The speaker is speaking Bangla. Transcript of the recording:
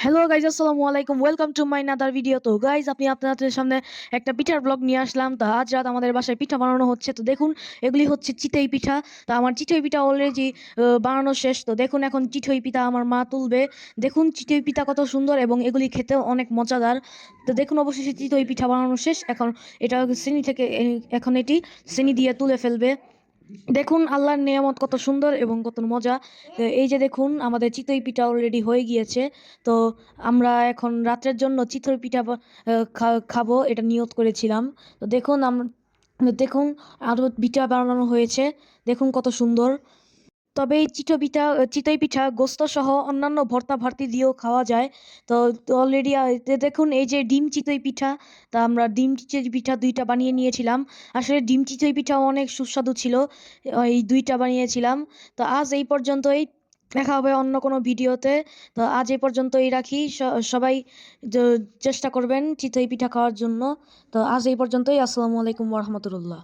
হ্যালো গাইজ, আসসালামু আলাইকুম। Welcome to my another video. তো গাইজ, আপনি আপনাদের সামনে একটা পিঠার ব্লগ নিয়ে আসলাম। তো আজ রাত আমাদের বাসায় পিঠা বানানো হচ্ছে। তো দেখুন, এগুলি হচ্ছে চিতই পিঠা। তো আমার চিতই পিঠা অলরেডি বানানো শেষ। তো দেখুন, এখন চিতই পিঠা আমার মা তুলবে। দেখুন চিতই পিঠা কত সুন্দর এবং এগুলি খেতেও অনেক মজাদার। তো দেখুন, অবশেষে চিতই পিঠা বানানো শেষ। এখন এটা চিনি থেকে এখন এটি চিনি দিয়ে তুলে ফেলবে। দেখুন আল্লাহর নিয়ামত কত সুন্দর এবং কত মজা। তো এই যে দেখুন, আমাদের চিতই পিঠা অলরেডি হয়ে গিয়েছে। তো আমরা এখন রাত্রের জন্য চিতই পিঠা খাবো, এটা নিয়ত করেছিলাম। তো দেখুন আরো পিঠা বানানো হয়েছে। দেখুন কত সুন্দর। তবে এই চিতই পিঠা গোস্ত সহ অন্যান্য ভর্তা ভার্তি দিয়েও খাওয়া যায়। তো অলরেডি দেখুন, এই যে ডিম চিতই পিঠা। তা আমরা ডিম চিতই পিঠা দুইটা বানিয়ে নিয়েছিলাম। আসলে ডিম চিতই পিঠা অনেক সুস্বাদু ছিল। এই দুইটা বানিয়েছিলাম। তো আজ এই পর্যন্তই। দেখা হবে অন্য কোনো ভিডিওতে। তো আজ এই পর্যন্তই রাখি। সবাই চেষ্টা করবেন চিতই পিঠা খাওয়ার জন্য। তো আজ এই পর্যন্তই। আসসালামু আলাইকুম ওয়া রাহমাতুল্লাহ।